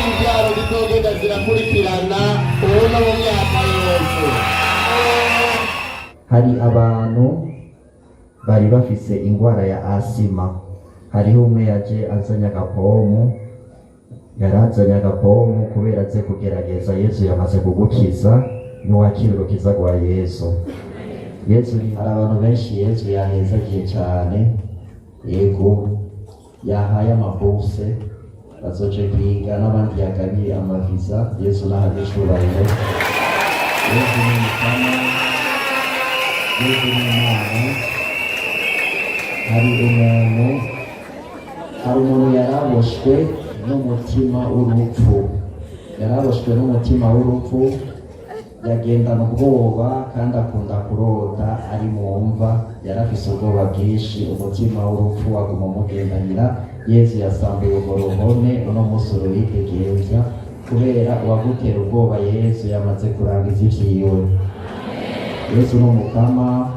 ibyaro zizogenda zirakurikirana ubona mu myaka yose. Hari abantu bari bafise ingwara ya asima. Hariho umwe yaje azanye agapomu, yarazanye agapomu kubera aze kugerageza Yesu yamaze kugukiza, niwakira urukiza rwa Yesu. Yesu hari abantu benshi Yesu yahezagiye cyane, yego yahaye amabuse bazoje kwiga n'abandi yagabiye amaviza. Yesu nahagishuranye. Yesu ni mukama, Yesu ni Imana. Hari umuntu yaraboshwe n'umutima w'urupfu, yagendana ubwoba kandi akunda kurota ari mu mva. Yarafise ubwoba bwinshi, umutima w'urupfu waguma umugendanira. Yesu yasambuye urwo ruhome, uno munsi ururitegereza kubera uwagutera ubwoba Yesu yamaze kurangiza ivyiwe. Yesu ni umukama.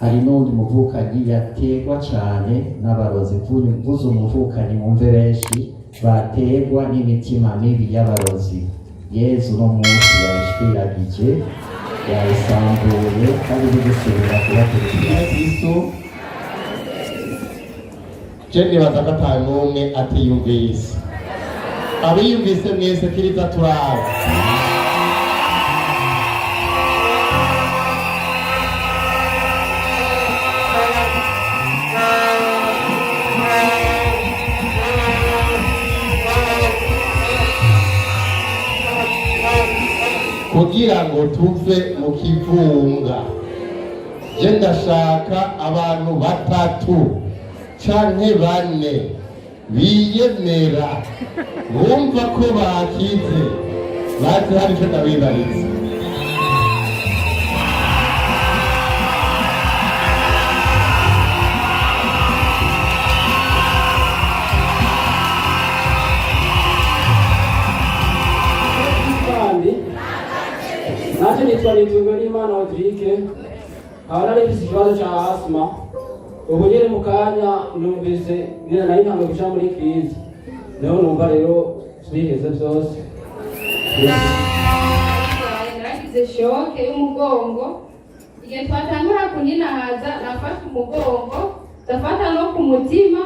Hari n'undi muvukanyi yategwa cane n'abarozi. Mvuze umuvukanyi mwumve benshi bategwa n'imitima mibi y'abarozi. Yesu no munsi yayishwiragije, yayisambuye kandi bigisubira kubakurikira. Kristo je nibaza ko ata n'umwe atiyumvise. Abiyumvise mwese kiriza turaba. Kugira ngo tuve mu kivunga, je ndashaka abantu batatu canke bane biyemera bumva ko bakize, bazi hari ico ndabibariza. Nacho nitwa Nizungurimana Rodrigue, narifise ikibazo ca asima. Ubu nyene mu kanya numvise ngira nari ntanguye kuja muri krizi, niho numva rero biheze vyose. Naragize shoke y'umugongo, igihe twatangura kuninahaza nafata umugongo, ndafata no ku mutima.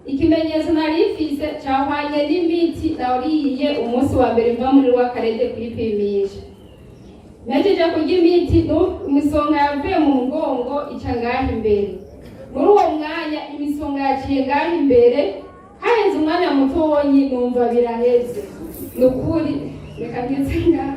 Ikimenyetso narifise cahwanye n'imiti nariye umunsi wa mbere mva muri Rwakarede kwipimisha. Najeje kurya imiti, imisonga yavuye mu mugongo ica ngaha imbere. Muri uwo mwanya imisonga yaciye ngaha imbere, hahenze umwanya mutonyi numva biraheze. Nukuri reka ngeze ngaha.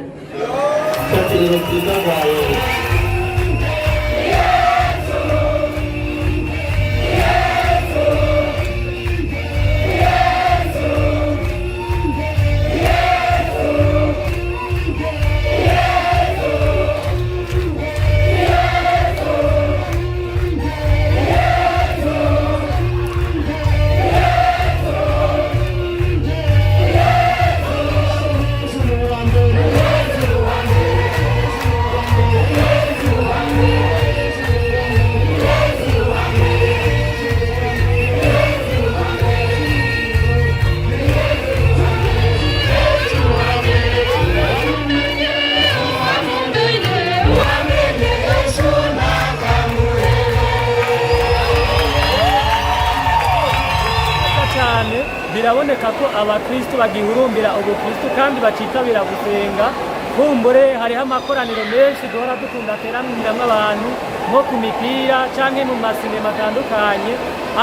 Biraboneka ko abakristo bagihurumbira ubukristo kandi bacitabira gusenga. Kumbure hariho amakoraniro menshi duhora dukunda ateraniramwo abantu nko ku mipira canke mu masinema atandukanye,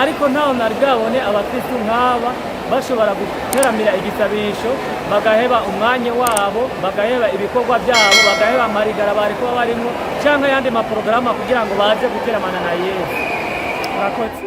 ariko ntaho nari bwabone abakristo nk'aba bashobora guteramira igisabisho, bagaheba umwanya wabo, bagaheba ibikorwa byabo, bagaheba amarigara bari kuba barimwo canke ayandi maporogaramu kugira ngo baze guteramana na Yesu. Murakoze.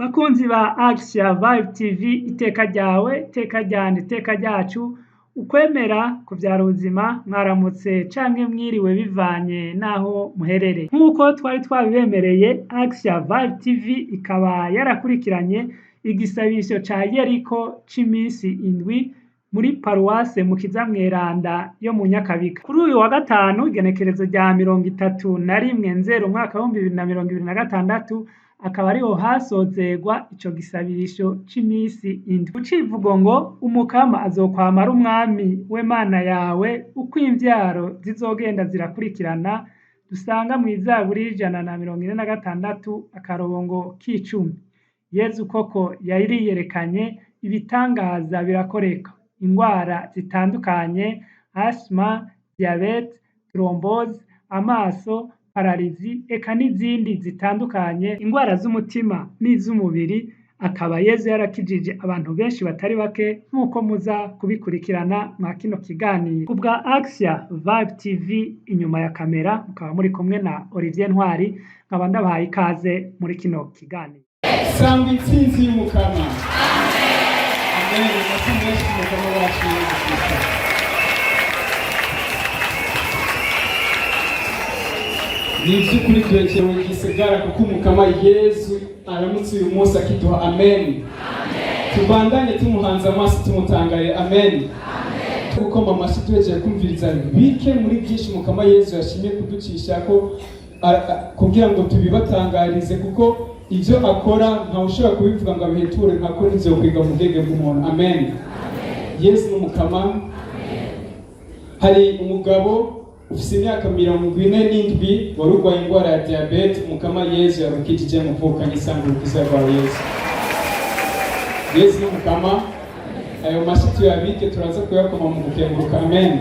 Bakunzi ba Action Vibe TV, iteka ryawe, iteka ryanje, iteka ryacu, ukwemera kuvyara ubuzima. Mwaramutse canke mwiriwe bivanye naho muherere. Nk'uko twari twabibemereye, Action Vibe TV ikaba yarakurikiranye igisabisho ca Yeriko c'imisi indwi muri paruwase Mukiza Mweranda yo mu Nyakabiga. Kuri uyu wa gatanu igenekerezo rya 31 Nzero umwaka wa 2026 akaba ariho hasozerwa ico gisabisho c'imisi indwi. Ucivugo ngo umukama azokwamara umwami w'Imana yawe uko imvyaro zizogenda zirakurikirana, dusanga mw'Izaburi 146 akarongo k'icumi. Yezu koko yariyerekanye, ibitangaza birakoreka. Ingwara zitandukanye, asma, diabete, trombose, amaso, pararizi, eka n'izindi zitandukanye, ingwara z'umutima n'iz'umubiri, akaba Yezu yarakijije abantu benshi batari bake nk'uko muza kubikurikirana mwa kino kiganiro. Kubwa Axia Vibe TV inyuma ya kamera mukaba muri kumwe na Olivier Ntwari, nkaba ndabahaye ikaze muri kino kiganiro. Sangwa intsinzi y'umukama. Amen. Mwese mukama wacu ni by'ukuri turekewe igisagara kuko umukama Yezu aramutse uyu munsi akiduha. Amen. Tubandanye tumuhanze amaso tumutangare. Amen. Gukoma amashyi turekeye kumviriza bike muri byinshi umukama Yezu yashimye kuducisha ko kugira ngo tubibatangarize, kuko ivyo akora nta ushobora kubivuga ngo abiheture nkakora ivyo kwiga mu bwenge bw'umuntu. Amen. Yesu n'umukama. Hari umugabo ufise imyaka 47 wari urwaye ingwara ya diabete, umukama Yesu yarukijije muvukanye isangurukiza rwa Yesu. Yesu n'umukama. Ayo mashyi tuyabike, turaza kuyakoma mu gukenguruka. Amen.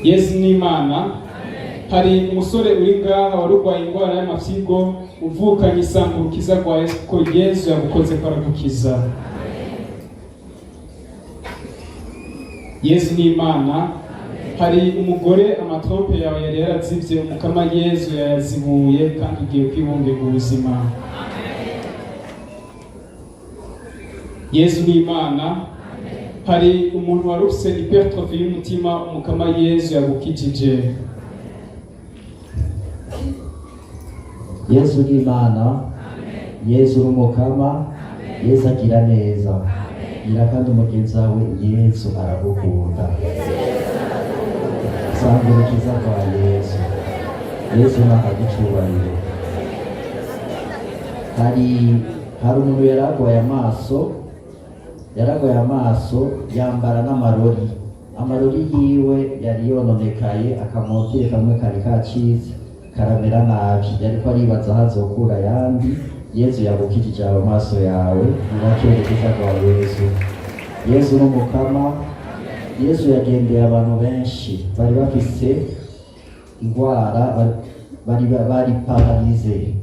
Yesu ni Imana. Hari umusore uri ngaha wari urwaye ingwara y'amafyigo, uvukanye isangurukiza rwa Yesu, ko Yesu yagukoze ko aragukiza. Yesu ni Imana. Hari umugore amatrope yawe yari yarazivye, umukama Yesu yayazibuye kandi ugiye kwibungega ubuzima. Yesu ni Imana. Hari umuntu wari ufise hypertrophy y'umutima, umukama Yesu yagukijije. Yesu ni Imana. Yesu n'umukama. Yesu agira neza. Gira kandi umugenzi wawe Yesu aragukunda. Sangurukiza kwa Yesu. Yesu nakagicubahiro. Hari umuntu yaragwaye amaso yambara n'amarori. Amarori yiwe yari yononekaye, akamote kamwe kari kacize karamera nabi, yariko aribaza hazokura yandi. Yesu yagukijije amaso yawe, irakerekeza kwa Yesu. Yesu n'umukama. Yesu yagendeye abantu benshi bari bafise ingwara, bari paralize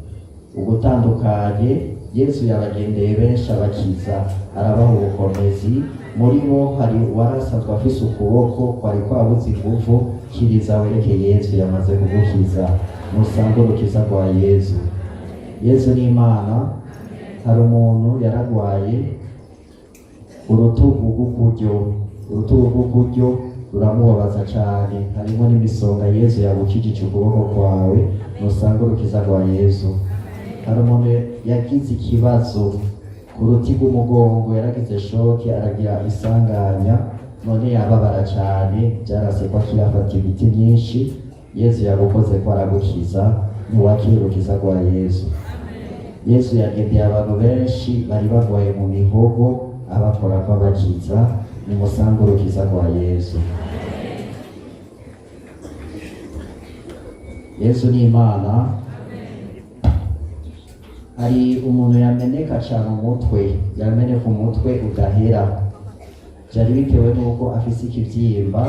ugutandukanye. Yesu yabagendeye benshi abakiza, arabaha ubukomezi. Muri bo hari uwarasanzwe afise ukuboko kwari kwabuze inguvu, kiriza wereke Yesu yamaze kugukiza. Musangurukiza kwa Yesu. Yesu ni Imana. Hari umuntu yaragwaye urutugu rw'ukuryo ruramubabaza cyane, harimo n'imisonga. Yesu yagukijije ukuboko kwawe. Musangurukiza kwa Yesu. Hari umuntu yagize ikibazo ku ruti rw'umugongo, yaragize shoke, aragira isanganya, none yababara cyane, byarase ko akirafata ibiti byinshi. Yesu yagukoze ko aragukiza. Ntiwakirukiza kwa Yesu. Yesu yagendeye abantu benshi bari bagwaye mu mihogo, abakora ko abakiza. Nimusangurukiza kwa Yesu. Yesu ni Imana. Hari umuntu yameneka cyane umutwe, yameneka umutwe udahera. Byari bitewe n'uko afise ikibyimba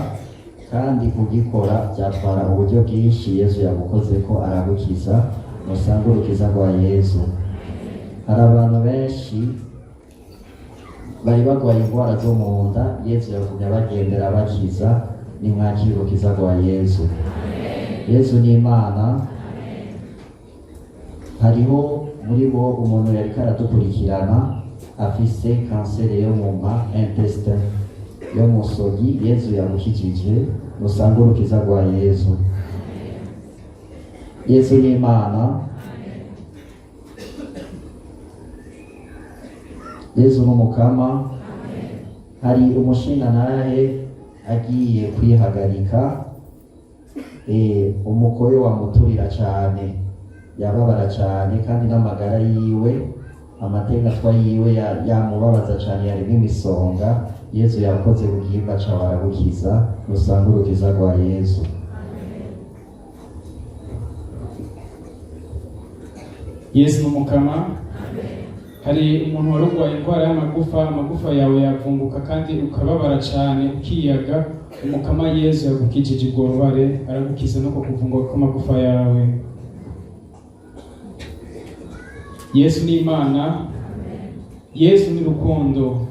kandi kugikora byatwara uburyo bwinshi. Yesu yagukoze ko aragukiza. Musangurukiza kwa Yesu. Hari abantu benshi bari bagwaye ingwara zo mu nda, Yesu yagumye abagendera abakiza. Nimwakirukiza kwa Yesu. Yesu ni Imana. Hariho muri bo umuntu yari karadukurikirana afise kanseri yo mu intestin yo mu sogi. Yesu yamukijije. Musangurukiza kwa Yesu. Yesu ni Imana. Yesu n'umukama. Hari umushingantahe agiye kwihagarika, umukoyo wamuturira cyane, yababara cyane, kandi n'amagara yiwe, amategatwa yiwe yamubabaza cyane, yarimo imisonga. Yesu yakoze ubwimba ca baragukiza. Nusange urukiza rwa Yesu. Yesu n'umukama. Hari umuntu wari urwaye indwara y'amagufa, amagufa yawe yavunguka kandi ukababara cyane ukiyaga. Umukama Yesu yagukijije ubwo bubabare, aragukiza no kuvunguka kw'amagufa yawe. Yesu ni Imana. Yesu ni rukundo.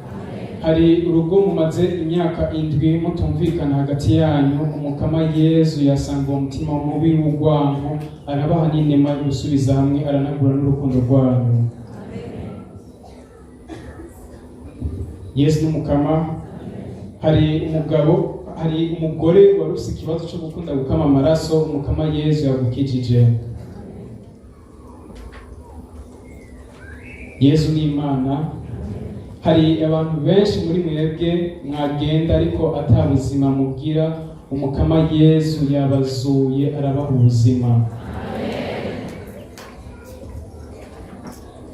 Hari urugo mumaze imyaka 7 mutumvikana hagati yanyu, umukama Yesu yasanga uwo mutima mubi w'urwango, arabaha n'inema yo gusubiza hamwe, aranagura n'urukundo rwanyu. Yesu n'umukama. Hari umugore wari ufite ikibazo cyo gukunda gukama amaraso, umukama Yesu yagukijije. Yesu ni Imana. Hari abantu benshi muri mwebwe mwagenda ariko atabuzima mugira, umukama Yesu yabazuye, arabaha ubuzima.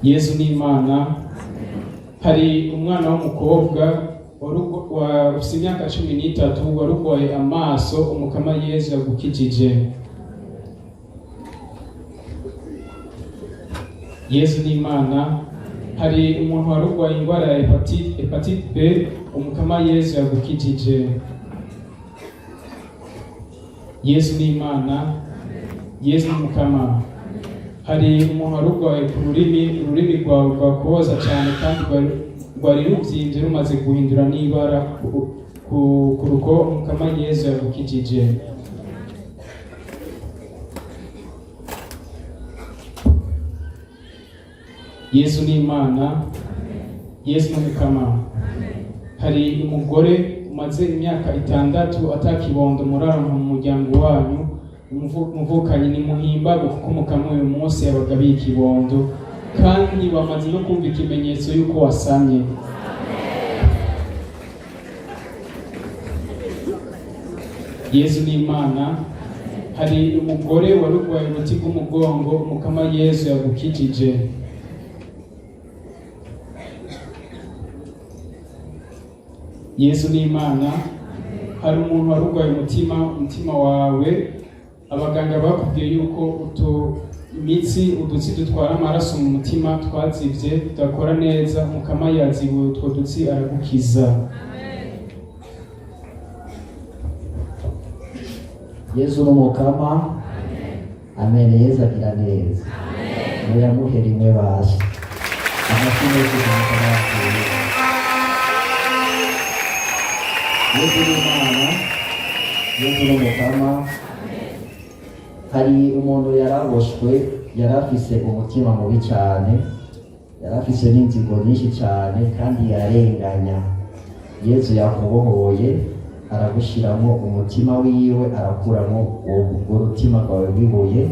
Yesu ni Imana. Hari umwana w'umukobwa ufite imyaka 13 warugwaye amaso, umukama Yesu yagukijije. Yesu ni Imana. Hari umuntu warugwaye indwara ya hepatite B, umukama Yesu yagukijije. Yesu ni Imana. Yesu ni umukama. Hari umuntu warugwaye ku ururimi rwawe rwakuboza cyane kandi rwari rubyimbye rumaze guhindura n'ibara ku ruko, umukama Yesu yagukijije. Yesu ni Imana. Yesu ni umukama. Hari umugore umaze imyaka 6 atakibondo muraronka mu muryango wanyu, muvukanye ni muhimba kuko umukama uyu munsi yabagabiye ikibondo, kandi bamaze no kumva ikimenyetso yuko wasamye. Yesu ni Imana. Hari umugore warugwaye uruti rw'umugongo, umukama Yesu yagukijije. Yesu ni Imana. Hari umuntu warugwaye umutima wawe, abaganga bakubwiye yuko udutsi dutwara amaraso mu mutima twazivye, tudakora neza, umukama yazibuye utwo dutsi, aragukiza. Yesu n'umukama. Amen. Yesu agira neza. Muyamuhe rimwe basi. Amashimwe y'Imana. Yesu ni Imana. Yesu n'umukama. Hari umuntu yaraboshwe, yarafise umutima mubi cyane, yarafise n'inzigo nyinshi cyane kandi yarenganya. Yesu yakubohoye, aragushiramo umutima wiwe, arakuramo uwo rutima rwawe rw'ibuye,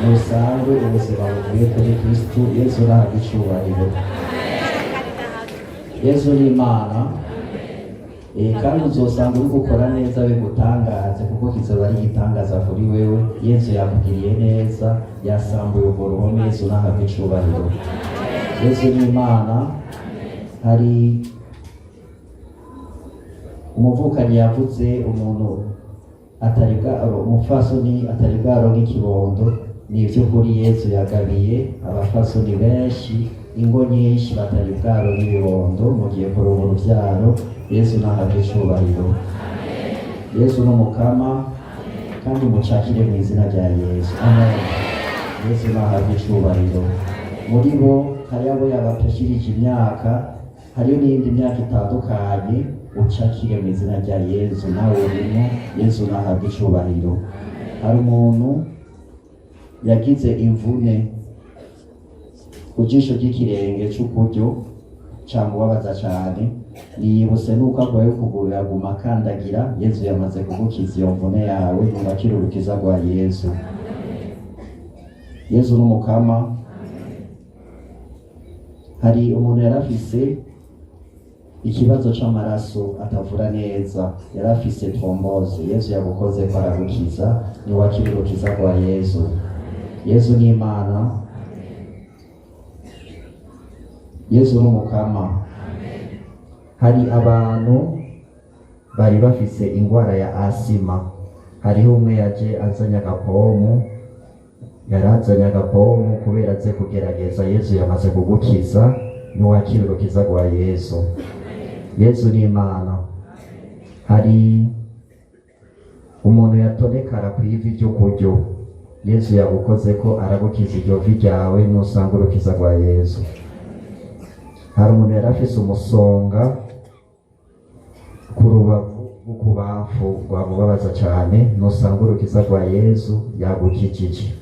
nusanzwe ubuzima buvuye kuri Kristo. Yesu nahabwa icyubahiro. Yesu ni Imana. Kandi uzosanga uri gukora neza bigutangaze, kuko kizoba ari igitangaza kuri wewe. Yesu yakugiriye neza, yasambuye urwo ruhome. Yesu nahabwa icyubahiro. Yesu ni Imana. Hari umuvukanyi yavuze umuntu umufasoni atari bwaronke ikibondo. Ni iby'ukuri Yesu yagabiye abafasoni benshi, ingo nyinshi batari bwaronke ibibondo, mugiye kuronka urubyaro. Yesu nahabwa icyubahiro. Yesu n'umukama, kandi mucakire mu izina rya Yesu. Amen. Yesu nahabwa icyubahiro. Muri bo hari abo yabapeshirije imyaka, hariyo n'indi myaka itandukanye, ucakire mu izina rya Yesu. Nawe urimo. Yesu nahabwa icyubahiro. Hari umuntu yagize imvune ku jisho ry'ikirenge cy'ukuryo, cyamubabaza cyane, niyibuse nuko agwaye ukuguru yaguma akandagira. Yesu yamaze kugukiza iyo mvune yawe, ntibakire urukiza rwa Yesu. Yesu n'umukama. hari umuntu yarafise ikibazo c'amaraso atavura neza, yarafise trombose. Yesu yagukoze ko aragukiza, ni wakirukiza kwa Yesu. Yesu ni Imana, Yesu ni Umukama. Hari abantu bari bafise ingwara ya asima. Hariho umwe yaje azanye agapomu, yarazanye agapomu kubera aze kugerageza. Yesu yamaze kugukiza, ni wakirukiza kwa Yesu. Yesu ni Imana. Hari umuntu yatonekara ku ivi ry'ukuryo, Yesu yagukoze ko aragukiza iryo vi ryawe, nusanga urukiza kwa Yesu. Hari umuntu yarafise umusonga ku rubavu rw'ukubamfu rwamubabaza cyane, nusanga urukiza kwa Yesu yagukijije.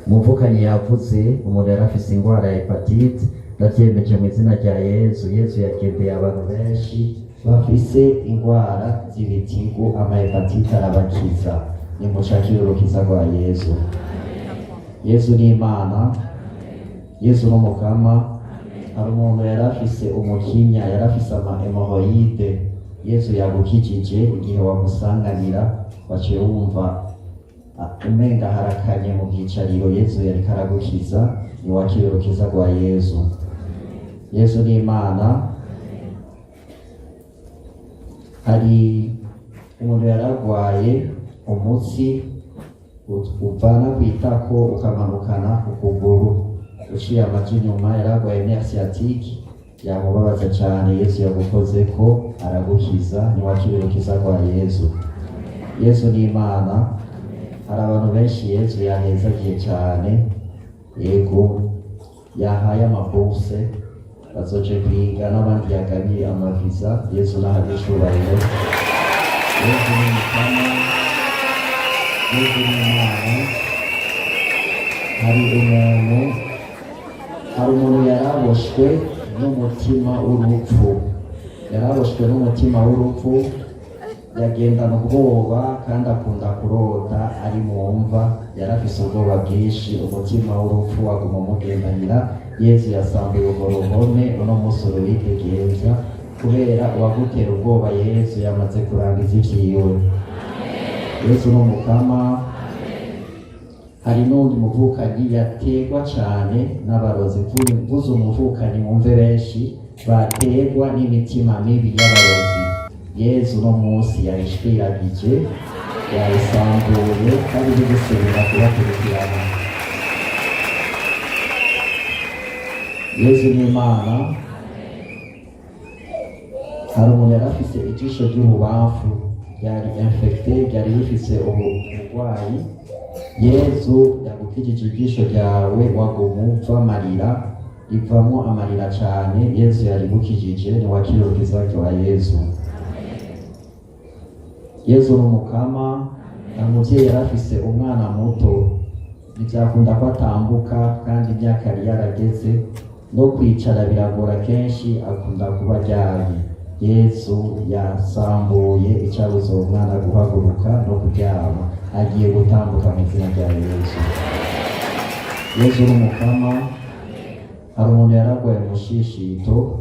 Umuvukanyi yavuze umuntu yarafise ingwara ya hepatite, ndavyemeje mu izina rya Yesu. Yesu yagendeye abantu benshi bafise ingwara z'ibitigu, amahepatite arabakiza, nimushakire urukiza rwa Yesu. Yesu ni Imana, Yesu ni Umukama. Hari umuntu yarafise umukinya, yarafise hemorrhoide, Yesu yagukijije. Igihe wamusanganira waciye wumva umenga harakanye mu bwicariro, Yesu yariko aragukiza, ni wakire urukiza rwa Yesu. Yesu ni Imana. Hari umuntu yaragwaye umutsi uvana kw'itako ukamanukana ukuguru uciye amaji inyuma, yaragwaye nerf sciatique, yamubabaza cyane. Yesu yagukoze ko aragukiza, ni wakire urukiza rwa Yesu. Yesu ni Imana. Hari abantu benshi Yesu yahezagiye cyane, yego yahaye amabuse bazoje kwiga, n'abandi yagabiye amaviza. Yesu nahabwe icubahiro. Yesu ni Umukama, Yesu ni Imana. Hari umuntu yaraboshwe n'umutima w'urupfu, yaraboshwe n'umutima w'urupfu, yagendana ubwoba kandi akunda kurota ari mu mva, yarafise ubwoba bwinshi, umutima w'urupfu waguma umugendanira. Yesu yasambuye urwo ruhome, uno musi ururitegereza, kubera uwagutera ubwoba Yesu yamaze kurangiza ivyiwe. Yesu ni Umukama. Hari n'undi muvukanyi yategwa cane n'abarozi. Mvuze umuvukanyi mwumve benshi bategwa n'imitima mibi y'abarozi. Yesu no musi yayishwiragije, yayisambuye, kandi bigusubira kubakurikirana. Yesu ni Imana. Hari umuntu yarafise ijisho ry'ububamfu ryari infecté, ryari rifise uburwayi. Yesu yagukijije ijisho ryawe, waguma uva amarira, rivamwo amarira cane. Yesu yarigukijije, ni wakire urukiza rwa Yesu. Yesu ni Umukama. Umuvyeyi yarafise umwana muto, ntivyakunda ko atambuka, kandi imyaka yari yarageze, no kwicara biragora kenshi, akunda kuba aryamye. Yesu yasambuye icabuza uwo mwana guhaguruka no kuryama, agiye gutambuka mu izina rya Yesu. Yesu ni Umukama. Hari umuntu yaragwaye umushishito,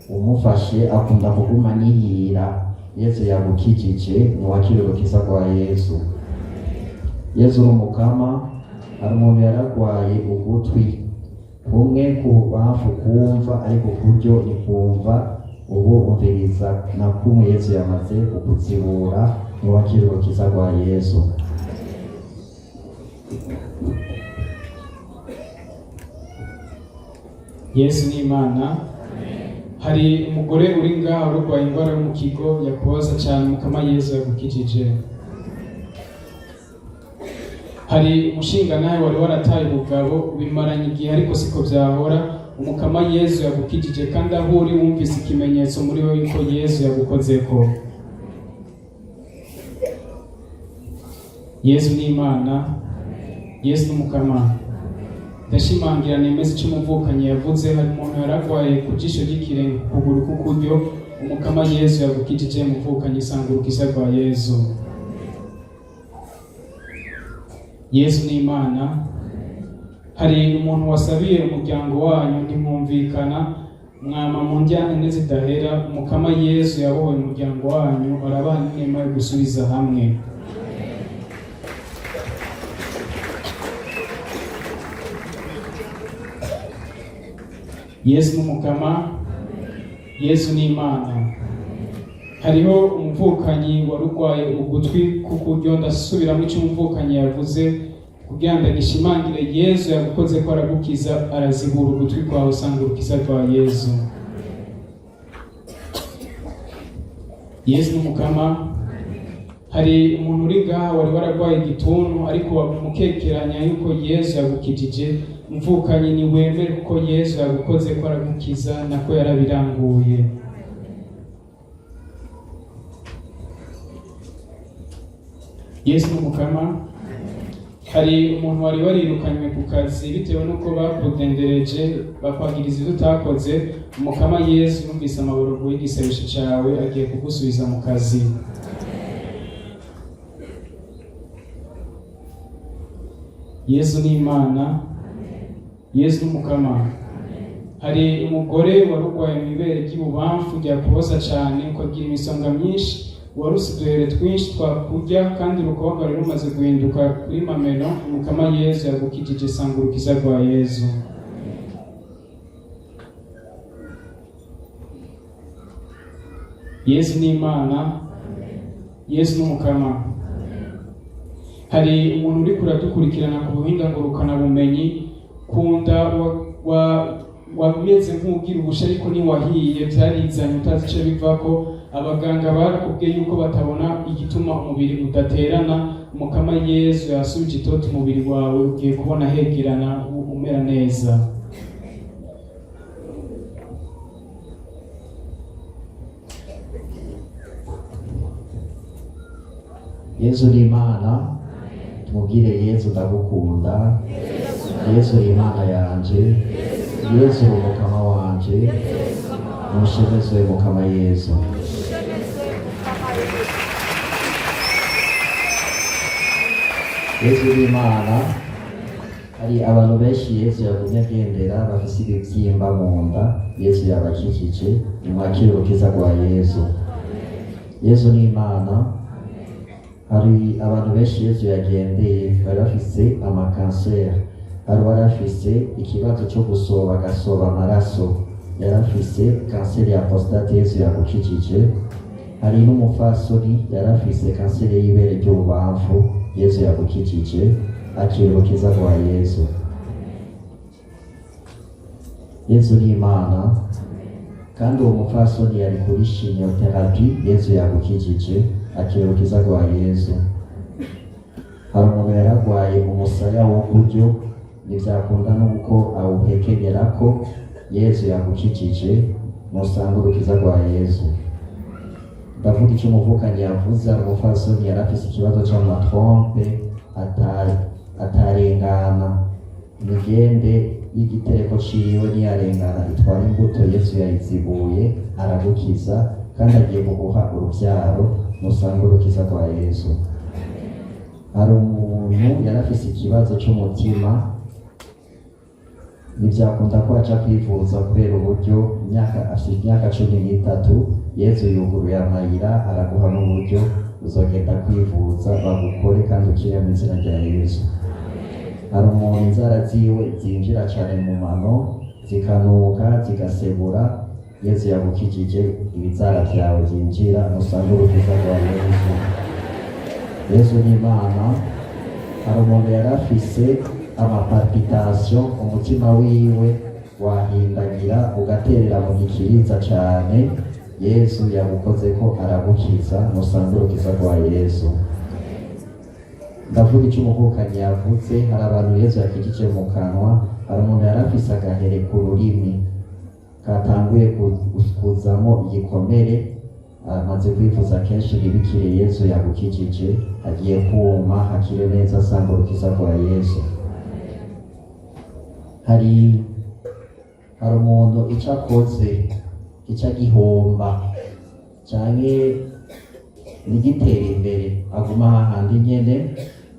umufashe akunda kuguma nihira. Yesu yagukijije, ni wakire urukiza rwa Yesu. Yesu ni Umukama. Hari umuntu yaragwaye ugutwi kumwe kububamfu kumva, ariko kuryo nikumva, ubu umviriza na kumwe. Yesu yamaze kukuzibura, ni wakire urukiza rwa Yesu. Yesu ni Imana. Hari umugore uri ngaho urwaye ingwara yo mu kigo, yakubaza cyane, Umukama Yesu yagukijije. Hari umushinga nawe wari warataye ubugabo, bimaranye igihe ariko siko byahora, Umukama Yesu yagukijije, kandi aho uri wumvise ikimenyetso muri wowe yuko Yesu yagukozeko. Yesu ni Imana. Yesu ni Umukama. Ndashimangira nemeza icyo umuvukanyi yavuze. Hari umuntu yaragwaye ku jisho ry'ikirenge, kuguru k'ukuryo, Umukama Yesu yagukijije, umuvukanyi, sanga urukiza rwa Yesu. Yesu ni Imana. hari umuntu wasabiye umuryango wanyu ntimwumvikana mwama mu njyane zidahera, umukama Yesu yabohoye umuryango wanyu arabaha inema yo gusubiza hamwe. Yesu n'umukama, Yesu ni Imana. Hariho umuvukanyi warugwaye ugutwi kukuryo, ndasubiramo icyo umuvukanyi yavuze kugira ngo nishimangire Yesu yagukoze ko aragukiza, arazibura ugutwi kwawe usanga urukiza rwa Yesu. Yesu n'umukama. Hari umuntu uri ngaha wari waragwaye igituntu ariko wamukekeranya yuko Yesu yagukijije, mvukanyi ni wemere kuko Yesu yagukoze ko aragukiza, nako yarabiranguye. Yesu n'umukama. Hari umuntu wari warirukanywe ku kazi bitewe nuko bakudendereje bakwagiriza ibyo utakoze, umukama Yesu yumvise amaborogo y'igisabisho cyawe agiye kugusubiza mu kazi. Yesu ni Imana, Yesu n'umukama. Hari umugore warugwaye mu ibere ry'ibubamfu ryakuboza cyane ukagira imisonga myinshi, waruse uduhere twinshi twakurya kandi urukoba rero rumaze guhinduka kuri mameno, umukama Yesu yagukijije, sanga urukiza rwa Yesu. Yesu ni Imana, Yesu n'umukama. Hari umuntu uri kuradukurikirana ku buhinga ngurukanabumenyi, kunda wameze nk'ugira ubusha ariko ntiwahiye, byarizanye utazi icyo bivako. Abaganga barakubwiye yuko batabona igituma umubiri udaterana, umukama Yesu yasubije itoto umubiri wawe, ugiye kubona hegerana umera neza. Yesu ni Imana. Tumubwire Yesu ndagukunda, Yesu ni Imana yanje, Yesu ni umukama wanje, mushemezwe mukama Yesu. Yesu ni Imana. Hari abantu benshi Yesu yagumye agendera bafise ibibyimba mu nda, Yesu yabakijije, nimwakire urukiza rwa Yesu. Yesu ni Imana. Hari abantu benshi Yesu yagendeye bari bafise amakanseri, hari bari bafise ikibazo cyo gusoba agasoba amaraso, yari afise kanseri ya prostate, Yesu yagukijije. Hari n'umufasoni yari afise kanseri y'ibere ry'ububamfu, Yesu yagukijije, akira urukiza rwa Yesu. Yesu ni Imana. Kandi uwo mufasoni yari kuri chimiothérapie, Yesu yagukijije, akira urukiza rwa Yesu. Hari umuntu yaragwaye umusaya wo kuryo, ntibyakunda nuko awuhekenyerako, Yesu yagukijije, musanga urukiza rwa Yesu. Ndavuga icyo umuvukanyi yavuze, umufasoni yari afise ikibazo cy'amatrompe atarengana, imigende y'igitereko ciwe niyarengana itwara imbuto, Yesu yayizibuye, aragukiza kandi agiye kuguha urubyaro, musanga urukiza rwa Yesu. Hari umuntu yari afise ikibazo cy'umutima, ntibyakunda ko aca kwivuza kubera uburyo, afite imyaka 13, Yesu yuguruye amayira, araguha n'uburyo uzogenda kwivuza bagukore kandi ukire mu izina rya Yesu. Hari umuntu inzara ziwe zinjira cyane mu mano, zikanuka zigasebura, Yesu yagukijije, ibizara byawe byinjira, musanga urukiza rwa Yesu. Yesu ni Imana. Hari umuntu yari afise amapalpitation, umutima wiwe wahindagira ugaterera mu gikiriza cyane, Yesu yagukoze ko aragukiza, musanga urukiza rwa Yesu. Ndavuga icyo umuvukanyi yavuze, hari abantu Yesu yakijije mu kanwa. Hari umuntu yari afise agahere ku rurimi katanguye kuzamo igikomere, amaze kwivuza kenshi ntibikire, Yesu yagukijije, agiye kuma, hakire neza, asanga urukiza rwa Yesu. Hari umuntu icyo akoze icyo agihomba cyane nigitera imbere, aguma hahandi nyene,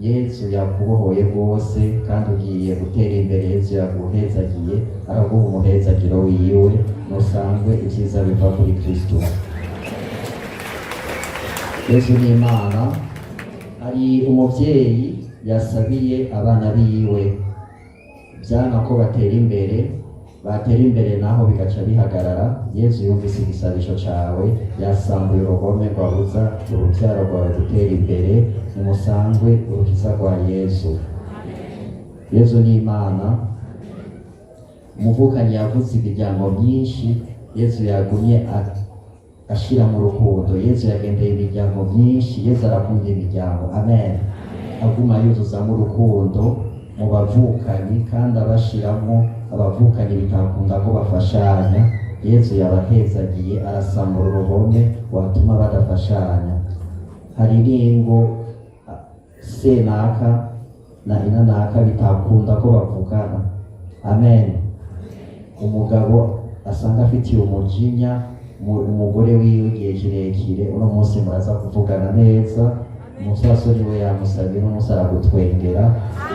Yesu yakubohoye rwose kandi ugiye gutera imbere. Yesu yaguhezagiye araguha umuhezagiro wiwe, nusangwe ivyiza biva kuri Kristo. Yesu ni Imana. Hari umuvyeyi yasabiye abana biwe vyanga ko batera imbere naho bigaca bihagarara. Yesu yumvise igisabisho cawe, yasambuye uruhome rwabuza uruvyaro rwawe gutera imbere. Nimusangwe urukiza rwa Yesu. Yesu ni Imana. Umuvukanyi yavuze imiryango myinshi Yesu yagumye ashira mu rukundo. Yesu yagendeye imiryango myinshi. Yesu arakunda imiryango. Amen. Aguma yuzuzamo urukundo mu bavukanyi kandi abashiramo abavukanyi bitakunda ko bafashanya. Yesu yabahezagiye arasamura uruhome watuma badafashanya. Hari n'ingo senaka na inanaka bitakunda ko bavugana. Amen. Umugabo asanga afitiye umujinya umugore wiwe igihe kirekire, uno munsi muraza kuvugana neza. Umusasoni we yamusabye n'umunsi aragutwengera,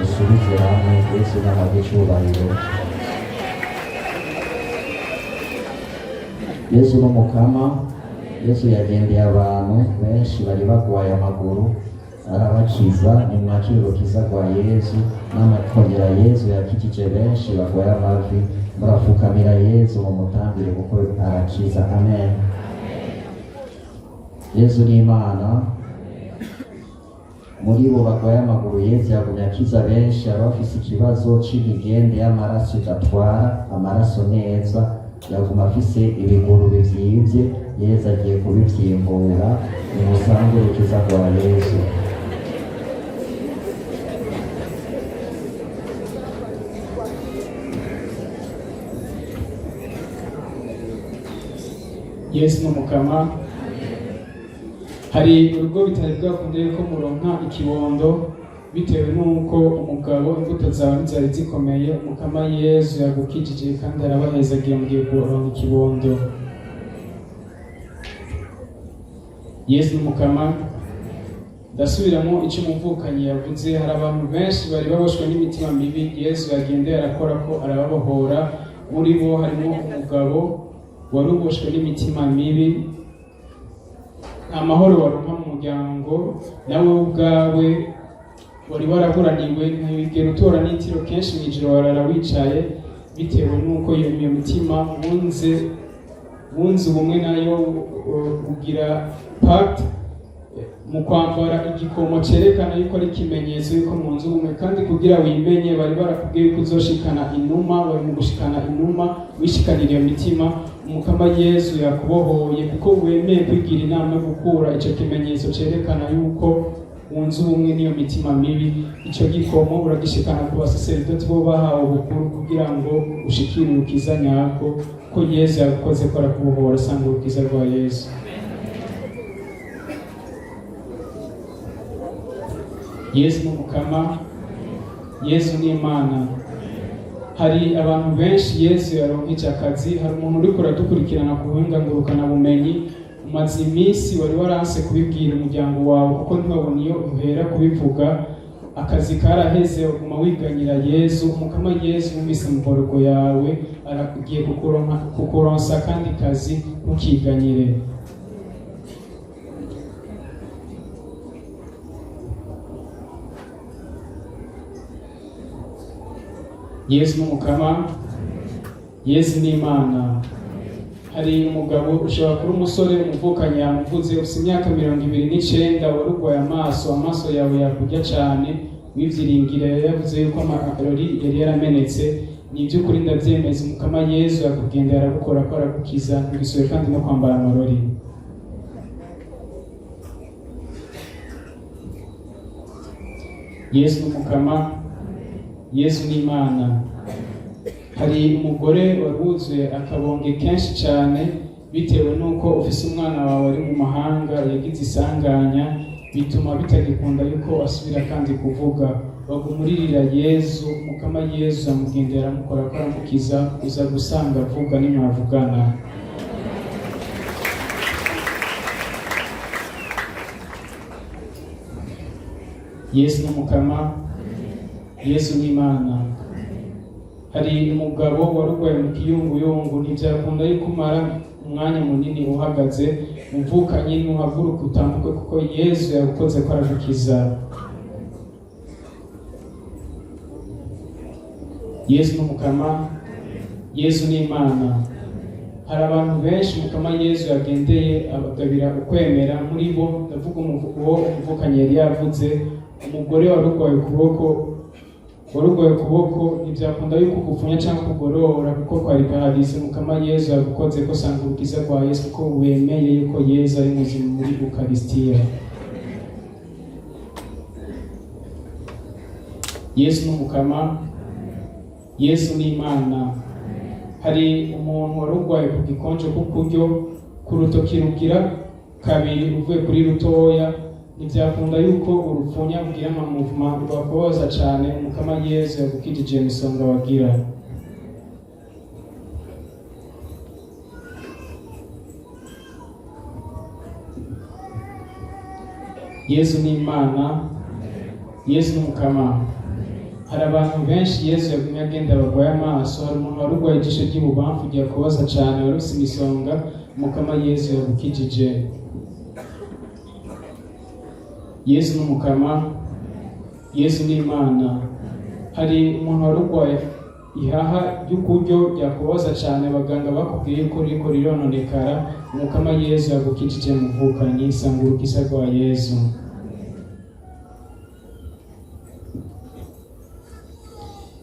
usubize hamwe. Yesu n'ahabwe icubahiro. Yesu n'umukama. Yesu yagendeye abantu benshi bari bagwaye amaguru arabakiza. Nimwakire urukiza rwa Yesu. N'amakongera Yesu yakijije benshi bagwaye amavi. Murafukamira Yesu mumutambire kuko arakiza. Amen. Yesu ni Imana. Muri bo bagwaye amaguru Yesu yagumye akiza benshi. Abafise ikibazo c'imigende y'amaraso idatwara amaraso neza, yaguma afise ibiguru bivyivye, Yesu agiye kubivyimbura. Nimusange urukiza rwa Yesu. Yesu n'umukama. Hari urugo bitari bwakunde ko muronka ikibondo bitewe n'uko umugabo imbuto zawe ntizari zikomeye. Umukama Yesu yagukijije kandi arabahezagiye mugiye kuronka ikibondo. Yesu n'umukama. Ndasubiramo icyo umuvukanyi yavuze. Hari abantu benshi bari baboshwe n'imitima mibi, Yesu yagendeye arakora ko arababohora. Muri bo harimo umugabo wari uboshwe n'imitima mibi, amahoro waronka mu muryango, nawe ubwawe wari waraburaniwe, ntibigera utora n'itiro kenshi mw'ijoro warara wicaye bitewe n'uko iyo mitima wunze ubumwe nayo ugira pacte mu kwambara igikomo cerekana yuko ari ikimenyetso yuko munzu ubumwe. Kandi kugira wimenye bari barakubwiye yuko uzoshikana inuma, bari mu gushikana inuma wishikanira iyo mitima. Umukama Yesu yakubohoye kuko wemeye kwigira inama yo gukura ico kimenyetso cerekana yuko wunze ubumwe n'iyo mitima mibi. Ico gikomo uragishikana ku basaseridoti bo bahawe ubukuru kugira ngo ushikire urukiza nyarwo, ko Yesu yagukoze ko arakubohora. Sanga urukiza rwa Yesu. Yesu n'umukama. Yesu ni Imana. Hari abantu benshi Yesu yaronkeje akazi. Hari umuntu uriko uradukurikirana ku buhinga ngurukana bumenyi, umaze iminsi wari waranse kubibwira umuryango wawe kuko ntibabona iyo uhera kubivuga. Akazi karaheze, uguma wiganyira Yesu. Umukama Yesu yumvise imiborogo yawe, aragiye kukuronsa kandi kazi, ntukiganyire. Yesu n'umukama. Yesu ni Imana. Hari umugabo ushobora kuba umusore umuvukanyi yamuvuze, ufite imyaka 29, warugwaye amaso yawe yakurya cyane, wivyiringira. Yavuze yuko amarori yari yaramenetse. Ni by'ukuri ndavyemeza. Umukama Yesu yakugenda aragukora ko aragukiza, ntigisubire kandi no kwambara amarori. Yesu n'umukama. Yesu ni Imana. Hari umugore waruzuye akabonge kenshi cyane bitewe nuko ufise umwana wawe ari mu mahanga yagize isanganya, bituma bitagikunda yuko asubira kandi kuvuga. Bagumuririra Yesu. Umukama Yesu amugendera amukora ko aramukiza. Uza gusanga avuga nimwavugana. Yesu n'umukama, Yesu n'Imana. Hari umugabo warugwaye mu kiyunguyungu, ntibyakunda yuko umara umwanya munini uhagaze, umvukanye n'uhaguruka utambuke kuko Yesu yagukoze ko aragukiza. Yesu n'umukama, Yesu n'Imana. Hari abantu benshi mukama Yesu yagendeye abagabira ukwemera, muri bo ndavuga uwo umvukanye yari yavuze, umugore warugwaye ukuboko ntibyakunda yuko kufunya cyangwa kugorora kuko kwari kahagise mukama Yesu yagukoze ko sanga urukiza rwa Yesu ko wemeye yuko Yesu ari muzima muri Ukaristiya. Yesu n'umukama, Yesu n'Imana. Hari umuntu warugwaye ku gikonjo k'ukuryo ku rutoki rugira kabiri uvuye kuri rutoya, ntibyakunda yuko urupfunya bugira nka movement rwakoza cyane mukama Yesu yagukijije imisonga wagira. Yesu n'Imana, Yesu n'umukama. Hari abantu benshi Yesu yagumye agenda barwaye amaso. Hari umuntu warugwaye ijisho ry'ibubamfu ryakobaza cyane, wari ufite imisonga mukama Yesu yagukijije. Yesu n'umukama, Yesu n'Imana. Hari umuntu warugwaye ihaha ry'ukuryo ryakobaza cyane, abaganga bakubwiye ko riko rirononekara, mukama Yesu yagukijije muvukanye, sanga urukiza rwa Yesu.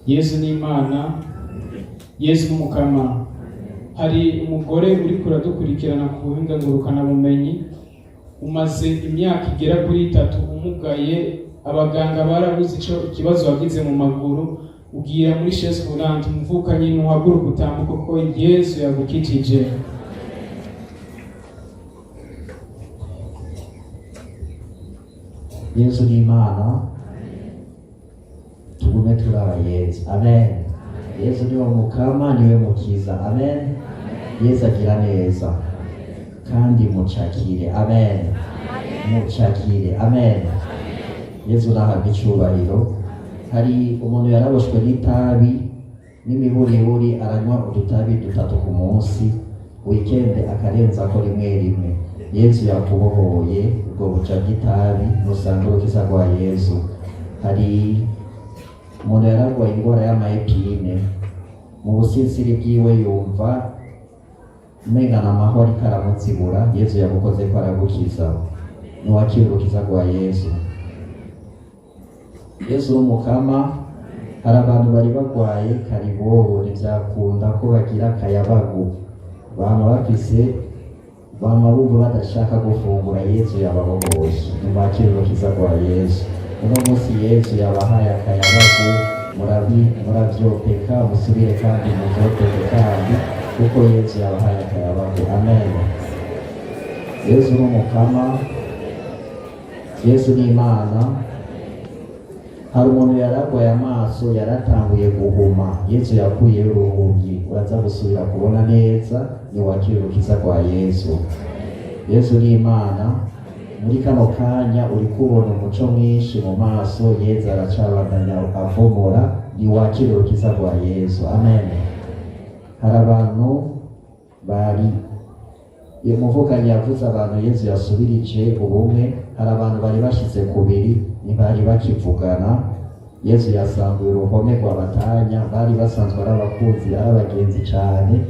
Yesu n'Imana, Yesu n'umukama. Hari umugore uri kuradukurikirana ku buhinga ngurukana bumenyi, umaze imyaka igera kuri 3 umugaye, abaganga barabuze ikibazo wagize mu maguru, ugira muri chaise roulante, umvukanye n'uhaguruka utambuka kuko Yesu yagukijije. Yesu n'Imana, tugume turaba Yesu. Amen. Yesu niwe mukama, niwe mukiza. Amen. Yesu agira neza kandi mucakire. Amen. Mucakire. Amen. Yesu nahabwa icyubahiro. Hari umuntu yaraboshwe n'itabi n'imiburiburi, aranywa udutabi 3 ku munsi, weekend akarenza ko rimwe. Yesu yakubohoye ubwo buca bw'itabi, nusanga urukiza rwa Yesu. Hari umuntu yararwaye indwara y'amayepine, mu businsiri bwiwe yumva umengana amahoro ikaramutsibura. Yesu yagukoze ko aragukiza, niwakira urukiza rwa Yesu. Yesu n'umukama. Hari abantu bari barwaye karibobo, ntibyakunda ko bagira akayabagu, bama bumva badashaka gufungura. Yesu yababohoye, niwakira urukiza rwa Yesu. Uno munsi Yesu yabahaye akayabagu, muravyopeka musubire kandi muvyopeke kandi kuko Yesu yabahaye akayabagu. Amen. Yesu n'umukama, Yesu n'Imana. Hari umuntu yararwaye amaso, yaratanguye guhuma. Yesu yakuyeho uruhumyi, uraza gusubira kubona neza, niwakira urukiza rwa Yesu. Yesu n'Imana. Muri kano kanya uri kubona umuco mwinshi mu maso, Yesu aracabandanya avomora, niwakira urukiza rwa Yesu. Amen. Hari abantu bari umuvukanye yavuze abantu Yesu yasubirije ubumwe. Hari abantu bari bashize kubiri, ntibari bakivugana. Yesu yasanguye uruhome rwabatanya, bari basanzwe ari abakunzi, ari abagenzi cyane.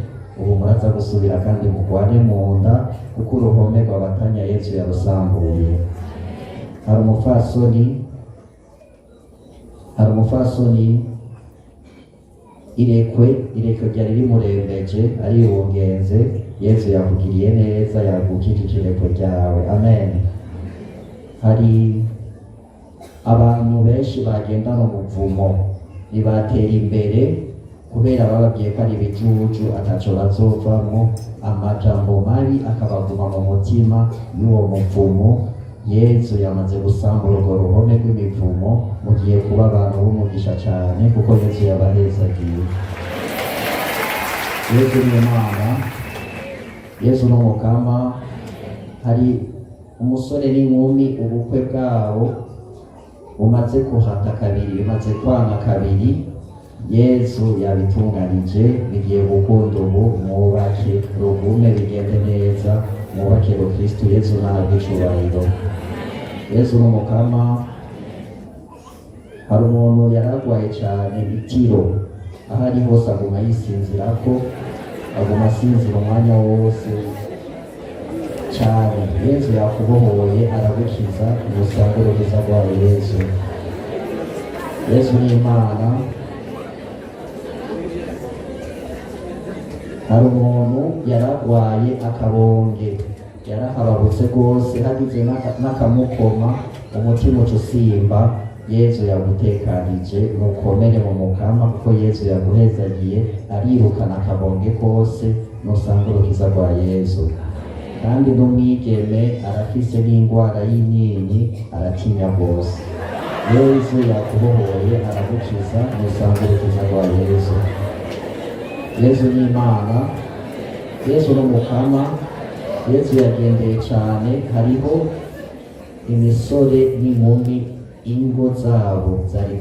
Ubu muraza gusubira kandi mugwane mu nda kuko uruhome rwabatanya Yesu yarusambuye. Hari umufasoni irekwe ryari rimurembeje aribungenze. Yesu yakugiriye neza, yagukijije irekwe ryawe. Amen. Hari abantu benshi bagendana umuvumo, ntibatera imbere kubera bababwiye ko ari ibijuju, ataco bazovamo, amajambo mabi akabaguma mu mutima y'uwo muvumo. Yesu yamaze gusambura urwo ruhome rw'imivumo, mugiye kuba abantu b'umugisha cyane kuko Yesu yabahezagiye. Yesu n'Imana, Yesu n'umukama. Hari umusore n'inkumi ubukwe bwabo umaze kuhata kabiri, bimaze kwanga kabiri, Yesu yabitunganije, bigiye gukunda ubu, mwubake rugume bigende neza, mwubake Kristo Yesu nahabwe icubahiro. Yesu n'umukama. Hari umuntu yaragwaye cyane itiro, aho ari hose aguma yisinzirako, aguma asinzira umwanya wose cyane. Yesu yakubohoye aragukiza, urusange rukiza rwawe Yesu. Yesu ni Imana. Hari umuntu yaragwaye akabonge, yarahababutse rwose, hagize n'akamukoma umutima uca usimba. Yesu yagutekanije, nukomere mu mukama, kuko Yesu yaguhezagiye, arirukana akabonge kose, nusanga urukiza rwa Yesu. Kandi n'umwigeme arafise n'indwara y'imyinyi, aratinya rwose. Yesu yakubohoye aragukiza, nusanga urukiza rwa Yesu. Yesu ni Imana. Yesu n'umukama. Yesu yagendeye cyane. Hariho imisore n'inkumi, ingo zabo zari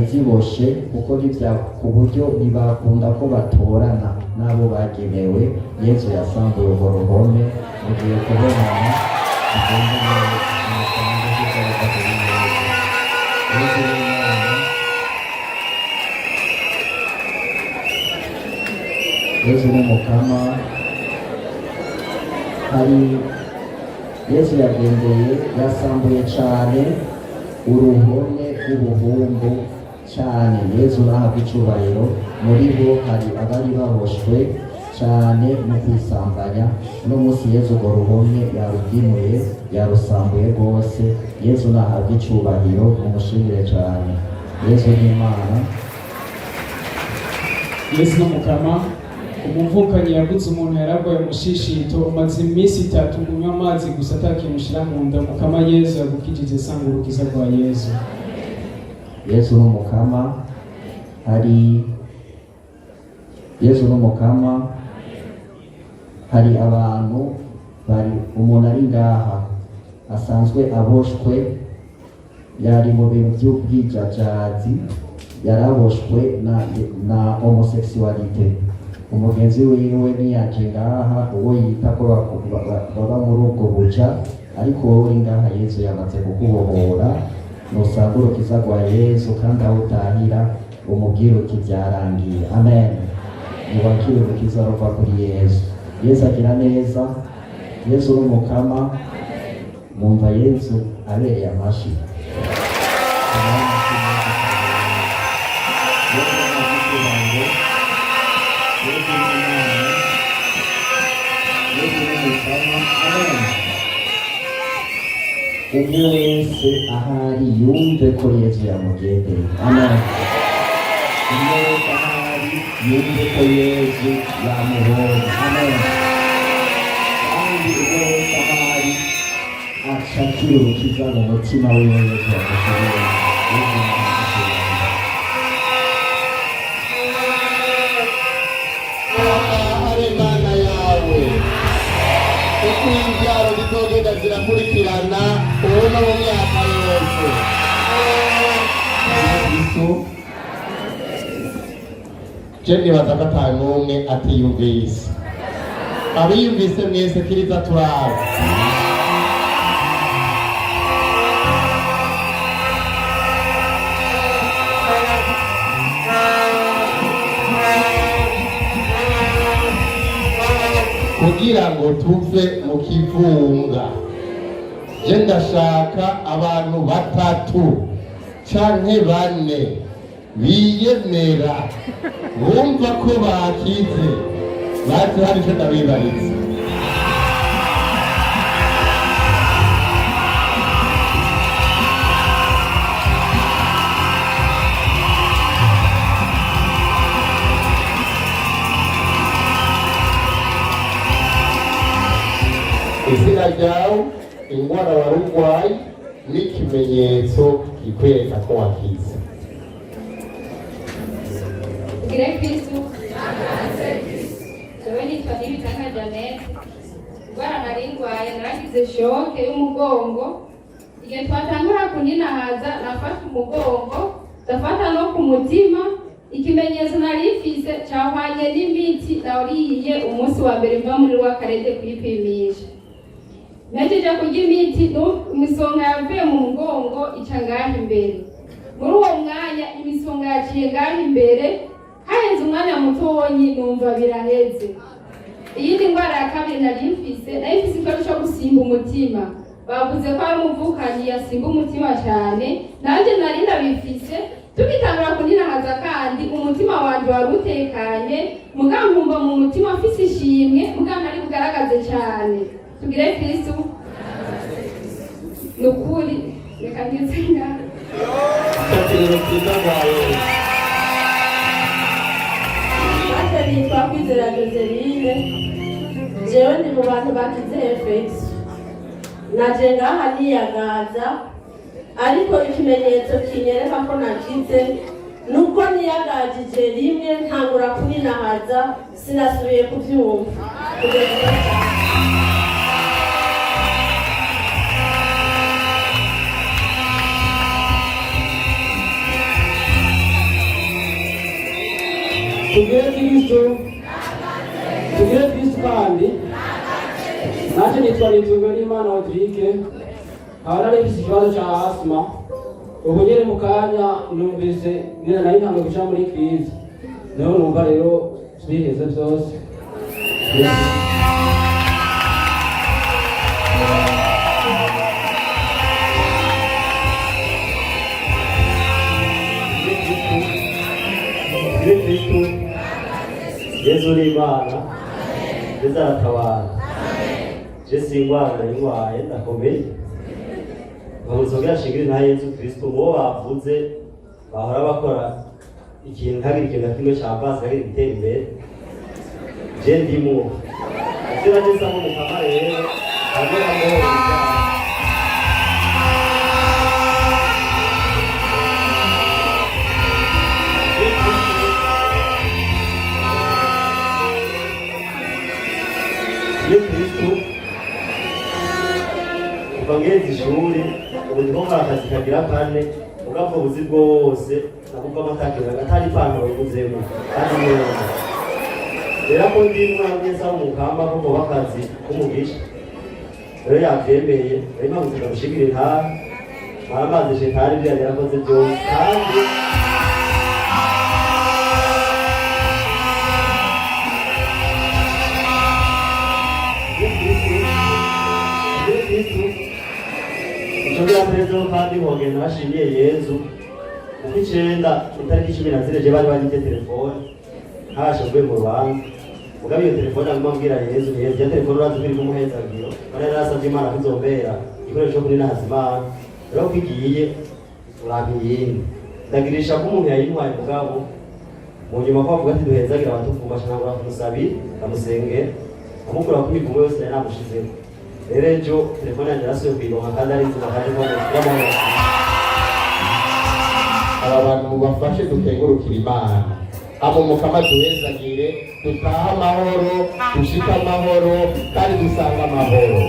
ziboshe kuko ku buryo ntibakunda ko batorana n'abo bagenewe. Yesu yasambuye urwo ruhome, mugiye kubonana igende neza. Yesu n'umukama. Hari Yesu yagendeye, yasambuye cyane uruhome rw'ubuhumbu cyane. Yesu nahabwe icubahiro. Muri bo hari abari baboshwe cyane no kwisambanya. No munsi Yesu urwo ruhome yarubyinuye, yarusambuye rwose. Yesu nahabwe icubahiro, mumushimire cyane. Yesu ni Imana. Yesu n'umukama. Umuvukanyi yagutse umuntu yaragwaye umushishito, umaze iminsi 3 kunywa amazi gusa atakimushira mu nda. Mukama Yesu yagukijije, sanga urukiza rwa Yesu. Yesu n'umukama. Hari Yesu n'umukama. Hari abantu bari, umuntu ari ngaha asanzwe aboshwe, yari mu bintu by'ubwijajazi, yaraboshwe na homosexualite. Umugenzi wiwe niyaje ngaha, uwo yita ko baba muri ubwo buja, ariko wowe uri ngaha Yesu yamaze kukubohora, nusanga urukiza rwa Yesu, kandi aho utahira umubwire uti byarangiye. Amen. Niwakire urukiza ruva kuri Yesu. Yesu agira neza. Yesu n'umukama. Mwumva Yesu abereye amashi. Umwe wese ahari yumve ko Yesu yamugendeye. Amen. Umwe wese ahari yumve ko Yesu yamuhonye. Amen. Kandi umwe wese ahari acakire urukiza mu mutima wiwe Yesu yamushoboye. Imana yawe uko imbyaro zizogenda zirakurikirana ubona mu myaka yose. Je nibaza ko ata n'umwe atiyumvise. Abiyumvise mwese kiriza turaho. Kugira ngo tuve mu kivunga, je ndashaka abantu 3 canke 4 biyemera bumva ko bakize, bazi hari icyo ndabibariza. Izina ryawe, indwara wari urwaye, n'ikimenyetso kikwereka ko wakize. Ugire Kristo. Jewe nitwa Nibitanga Janet. Indwara nari ndwaye, naragize shoke y'umugongo, igihe twatangura kuninahaza nafata umugongo ndafata no ku mutima, ikimenyetso narifise cyahwanye n'imiti nariye umunsi wa mbere mva muri Rwakarede kwipimisha. Najeje kurya imiti imisonga yavuye mu mugongo ica ngaha imbere. Muri uwo mwanya imisonga yaciye ngaha imbere, hahenze umwanya mutonyi numva biraheze. Iyindi ndwara ya kabiri narifise ikibazo cyo gusimba umutima. Bavuze ko ari umuvukanyi yasimba umutima cyane, nanjye nari ndabifise. Tukitangura kuninahaza kandi umutima wanje wari utekanye, mugabo nkumva mu mutima afise ishimwe, mugabo ntari bugaragaze cyane. Tugire Kristo nukuri reka ngisenga Ate nitwa Kwizera Joseline, jewe ndi mu bantu bakize Efeso. Naje ngaha niyagaza, ariko ikimenyetso kinyereka ko nakize nuko niyagajije rimwe ntangura kuninahaza, sinasubiye kuvyumva. Tugire Kristo kandi naje nitwa Nizigiyimana Rodrigue, nkaba narifise ikibazo cya asima. Ubu nyene mu kanya numvise nari ntangiye kuja muri krize, niho numva rero biheze byose. Yesu ni Imana, Yesu aratabara. Yesu ingwara ingwaye ndakomeye. Bamusogera shingiri na Yesu Kristo uwo bavuze bahora bakora ikintu ntagire ikintu na kimwe cyabase ntagire gitera imbere. Je ndimo. Ivyo bageza mu mukama rero agera mu Ubangezi ishuri ubudihomba akazi kagira kane ugapfa ubuzi bwose nakuko amatakira atari ipantaro yuzemo kandi neza rero ko ndi mwangeza mu kamba ko bakazi kumugisha rero yavyemeye rero mpamvu gushigire nta amazi shetani bya yarakoze byose kandi Nshobora prezo kandi bogenda bashimiye Yesu kuko 9 itariki 14 je bari bagite telefone hashobwe mu rubanza ugabiye telefone amubwira Yesu ya telefone razubiri kumuheza giro bari rasabye Imana kuzombera ikoresho kuri nazima rero kwigiye urabiye ndagirisha ko umuntu yayintwaye mugabo mu nyuma ko avuga ati duhezagira abatuvuga cyangwa kumusabi kamusenge amukura ku mivumo yose yanamushizeho Erejo telefone yanjye yasubiye kuyironka kandi ari inzira kandi ko abantu mubafashe dukengurukira Imana abo mukama duhezagire dutaha amahoro dushika amahoro kandi dusanga amahoro.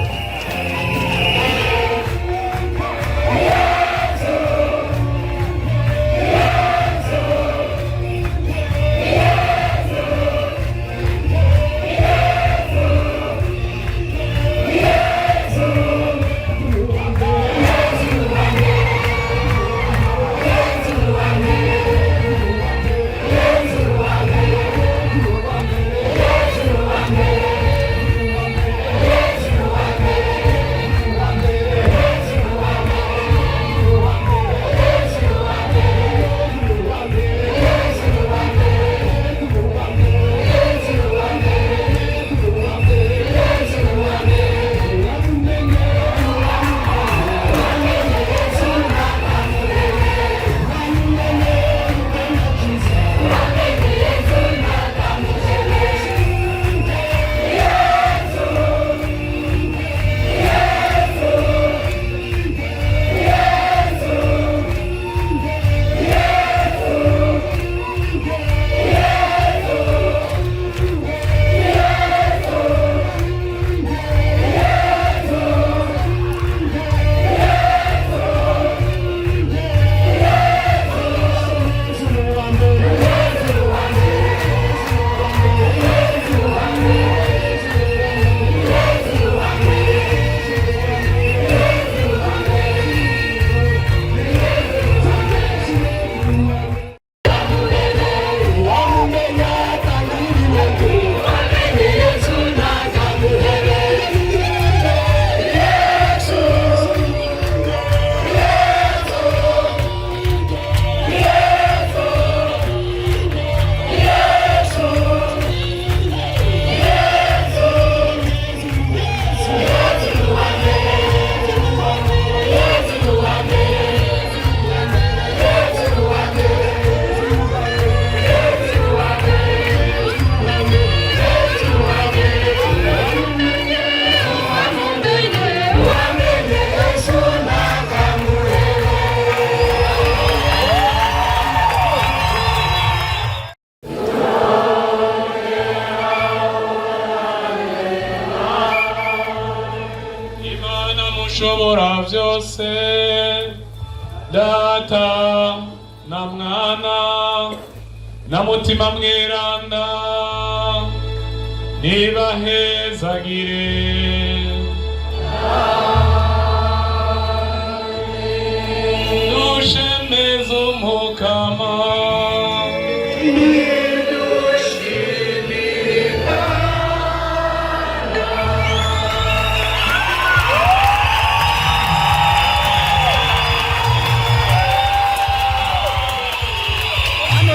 byose, Data na Mwana na Mutima Mweranda, nibahezagire. Dushemeze Umukama.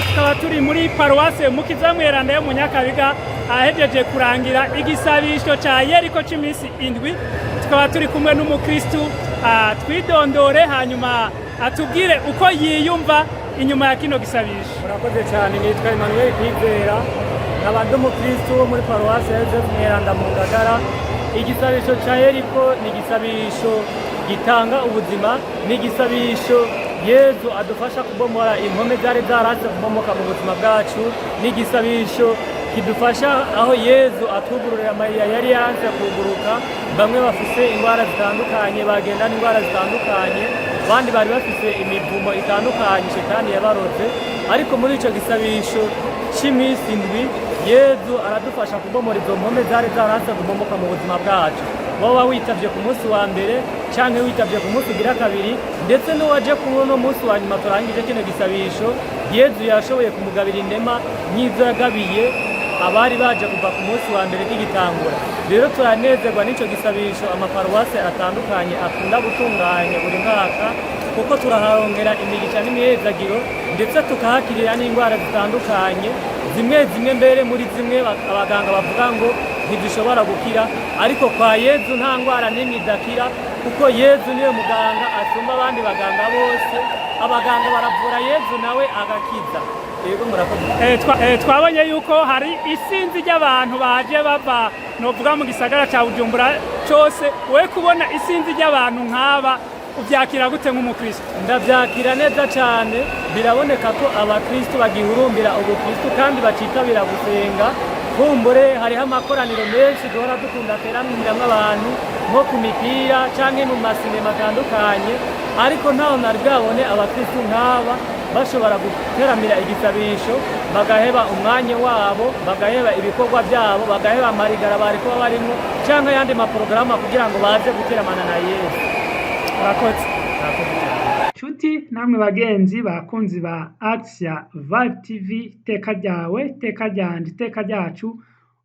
Tukaba turi muri paruwase Mukiza Mweranda yo mu Nyakabiga, ahejeje kurangira igisabisho ca Yeriko c'imisi 7. Tukaba turi kumwe n'umukristu twidondore hanyuma atubwire uko yiyumva inyuma ya kino gisabisho. Murakoze cyane, nitwa Emmanuel Kwizera, nkaba umukristu wo muri paruwase Joseph Mweranda mu Ngagara. Igisabisho ca Yeriko ni igisabisho gitanga ubuzima, ni igisabisho Yezu adufasha kubomora impome zari zaratse kubomoka mu buzima bwacu, n'igisabisho kidufasha aho Yezu atugururira Mariya yari yanze kuguruka. Bamwe bafise indwara zitandukanye, bagenda n'indwara zitandukanye, abandi bari bafise imivumo itandukanye Shetani yabaroze, ariko muri ico gisabisho c'imisi 7 Yezu aradufasha kubomora izo mpome zari zaratse kubomoka mu buzima bwacu. Wowe witavye ku munsi wa mbere canke witavye ku munsi ugira kabiri, ndetse n'uwaje kuno munsi wa nyuma turangije kino gisabisho, Yezu yashoboye kumugabira indema nk'izo yagabiye abari baje kuva ku munsi wa mbere k'igitangura. Rero turanezerwa n'ico gisabisho amaparuwase atandukanye akunda gutunganya buri mwaka, kuko turaharongera imigisha n'imihezagiro, ndetse tukahakirira n'indwara zitandukanye, zimwe mbere muri zimwe abaganga bavuga ngo ntizishobora gukira, ariko kwa Yezu nta ndwara n'imwe idakira, kuko Yezu niwe muganga asumba abandi baganga bose. Abaganga baravura, Yezu nawe agakiza. Yego murakoze. Twabonye yuko hari isinzi ry'abantu baje bava novuga mu gisagara ca Bujumbura cyose. We kubona isinzi ry'abantu nk'aba uvyakira gute nk'umukristo? Ndavyakira neza cyane, biraboneka ko abakristo bagihurumbira ubukristo kandi bacitabira gusenga. Kumbure hariho amakoraniro menshi duhora dukunda ateraniramwo abantu nko ku mipira canke mu masinema atandukanye, ariko ntaho nari bwabone abakristo nk'aba bashobora guteramira igisabisho, bagaheba umwanya wabo, bagaheba ibikorwa byabo, bagaheba amarigara bari kuba barimwo canke ayandi maporogaramu kugira ngo baze guteramana na Yesu. Murakoze. Nshuti namwe bagenzi bakunzi ba Action Vibe TV, teka ryawe, teka ryanje, teka ryacu,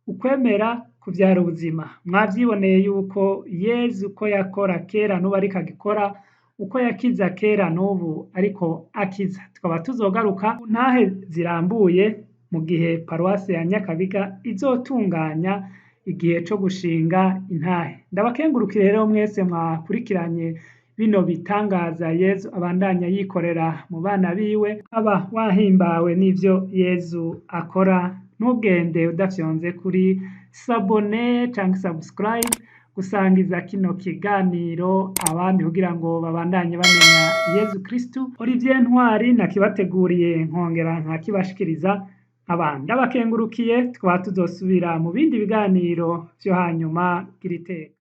ukwemera kuvyara ubuzima. Mwavyiboneye yuko Yezu ko yakora kera n'ubu ariko agikora, uko yakiza kera n'ubu ariko akiza. Tukaba tuzogaruka ntahe zirambuye mu gihe paruwase ya Nyakabiga izotunganya igihe co gushinga intahe. Ndabakengurukire rero mwese mwakurikiranye bino bitangaza Yezu abandanya yikorera mu bana biwe. Aba wahimbawe n'ivyo Yezu akora, ntugende udafyonze kuri sabone canke subscribe, gusangiza kino kiganiro abandi kugira ngo babandanye bamenya Yezu Kristu. Olivier Ntwari nakibateguriye nkongera nkakibashikiriza abandi. Ndabakengurukiye, tukaba tuzosubira mu bindi biganiro vyo hanyuma. Gira iteka.